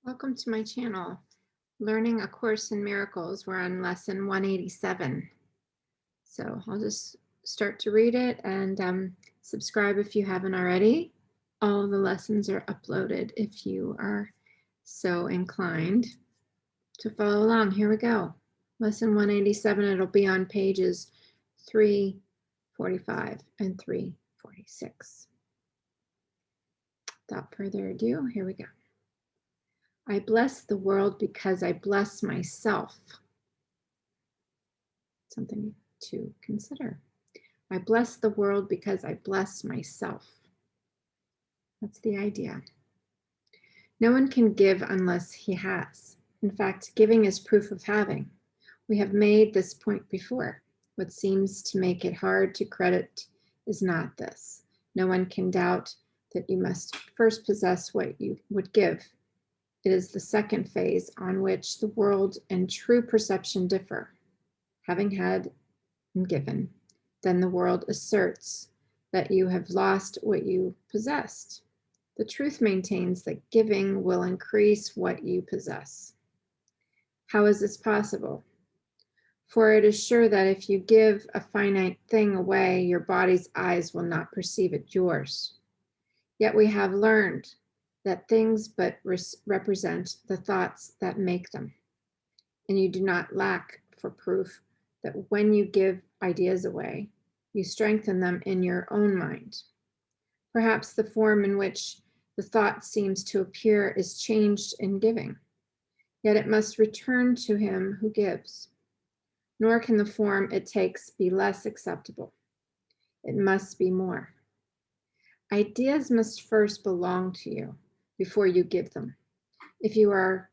Welcome to my channel, Learning A Course in Miracles. We're on lesson 187. So I'll just start to read it and subscribe if you haven't already. All of the lessons are uploaded if you are so inclined to follow along. Here we go. Lesson 187, it'll be on pages 345 and 346. Without further ado, here we go. I bless the world because I bless myself. Something to consider. I bless the world because I bless myself. That's the idea. No one can give unless he has. In fact, giving is proof of having. We have made this point before. What seems to make it hard to credit is not this. No one can doubt that you must first possess what you would give. It is the second phase on which the world and true perception differ. Having had and given, then the world asserts that you have lost what you possessed. The truth maintains that giving will increase what you possess. How is this possible? For it is sure that if you give a finite thing away, your body's eyes will not perceive it yours. Yet we have learned that things but represent the thoughts that make them. And you do not lack for proof that when you give ideas away, you strengthen them in your own mind. Perhaps the form in which the thought seems to appear is changed in giving, yet it must return to him who gives. Nor can the form it takes be less acceptable. It must be more. Ideas must first belong to you before you give them. If you are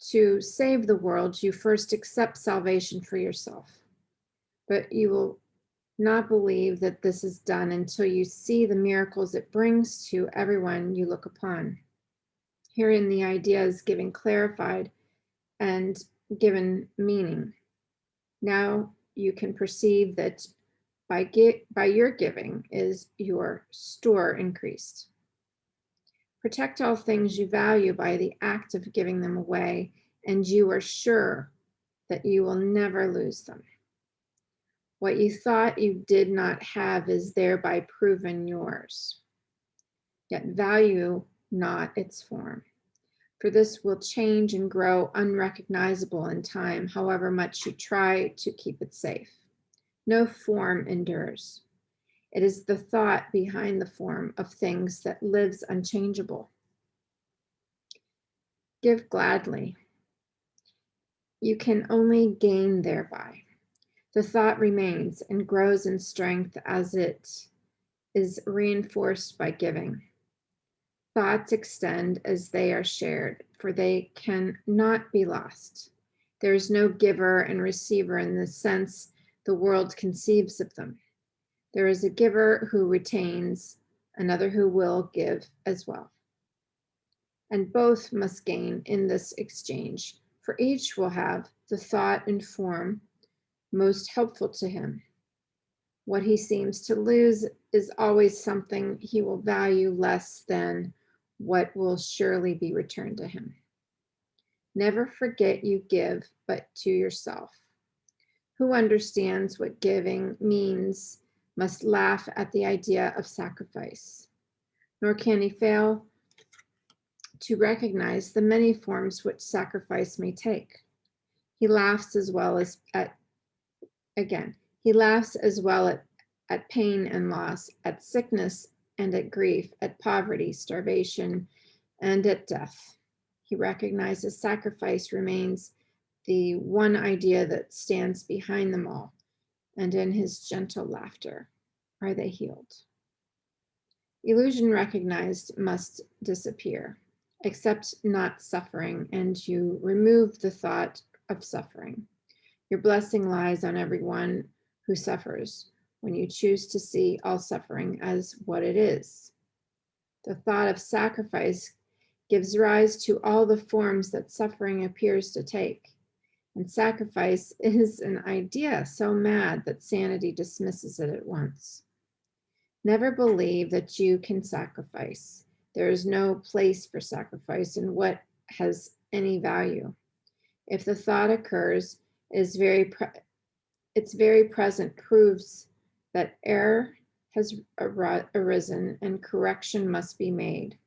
to save the world, you first accept salvation for yourself. But you will not believe that this is done until you see the miracles it brings to everyone you look upon. Herein the idea is given clarified and given meaning. Now you can perceive that by your giving is your store increased. Protect all things you value by the act of giving them away, and you are sure that you will never lose them. What you thought you did not have is thereby proven yours. Yet value not its form, for this will change and grow unrecognizable in time, however much you try to keep it safe. No form endures. It is the thought behind the form of things that lives unchangeable. Give gladly. You can only gain thereby. The thought remains and grows in strength as it is reinforced by giving. Thoughts extend as they are shared, for they can not be lost. There is no giver and receiver in the sense the world conceives of them. There is a giver who retains, another who will give as well. And both must gain in this exchange, for each will have the thought and form most helpful to him. What he seems to lose is always something he will value less than what will surely be returned to him. Never forget you give, but to yourself. Who understands what giving means must laugh at the idea of sacrifice, nor can he fail to recognize the many forms which sacrifice may take. He laughs as well at pain and loss, at sickness and at grief, at poverty, starvation, and at death. He recognizes sacrifice remains the one idea that stands behind them all, and in his gentle laughter are they healed. Illusion recognized must disappear. Accept not suffering, and you remove the thought of suffering. Your blessing lies on everyone who suffers when you choose to see all suffering as what it is. The thought of sacrifice gives rise to all the forms that suffering appears to take. And sacrifice is an idea so mad that sanity dismisses it at once. Never believe that you can sacrifice. There is no place for sacrifice in what has any value. If the thought occurs, its very present proves that error has arisen and correction must be made.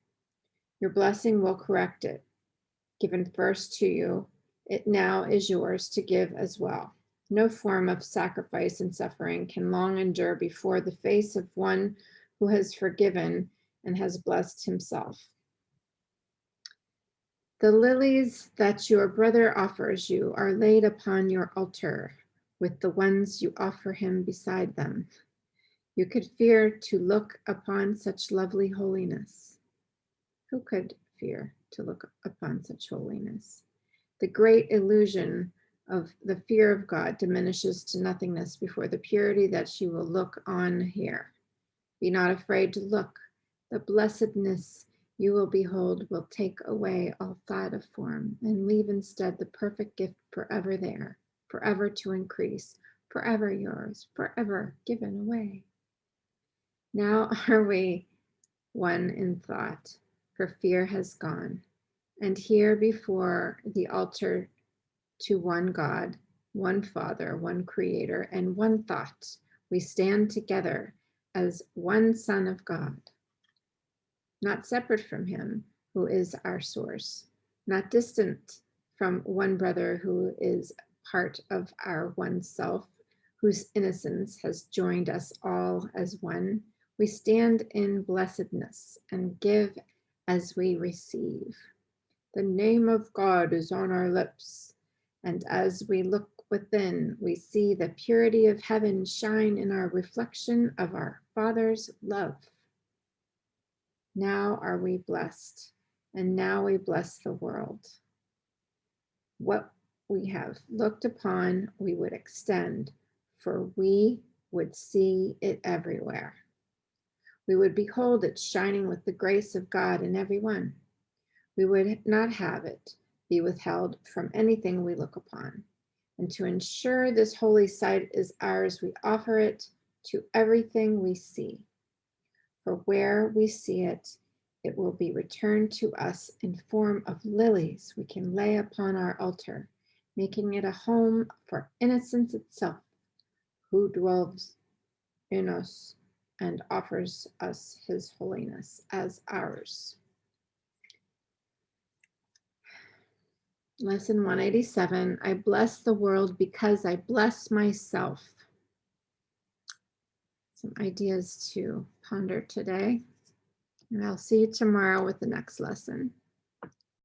Your blessing will correct it. Given first to you, it now is yours to give as well. No form of sacrifice and suffering can long endure before the face of one who has forgiven and has blessed himself. The lilies that your brother offers you are laid upon your altar, with the ones you offer him beside them. You could fear to look upon such lovely holiness. Who could fear to look upon such holiness? The great illusion of the fear of God diminishes to nothingness before the purity that you will look on here. Be not afraid to look. The blessedness you will behold will take away all thought of form and leave instead the perfect gift forever there, forever to increase, forever yours, forever given away. Now are we one in thought, for fear has gone. And here before the altar to one God, one Father, one Creator, and one thought, we stand together as one Son of God, not separate from him who is our source, not distant from one brother who is part of our one self, whose innocence has joined us all as one. We stand in blessedness and give as we receive. The name of God is on our lips, and as we look within, we see the purity of heaven shine in our reflection of our Father's love. Now are we blessed, and now we bless the world. What we have looked upon, we would extend, for we would see it everywhere. We would behold it shining with the grace of God in everyone. We would not have it be withheld from anything we look upon. And to ensure this holy sight is ours, we offer it to everything we see. For where we see it, it will be returned to us in form of lilies we can lay upon our altar, making it a home for innocence itself, who dwells in us and offers us his holiness as ours. Lesson 187, I bless the world because I bless myself. Some ideas to ponder today. And I'll see you tomorrow with the next lesson.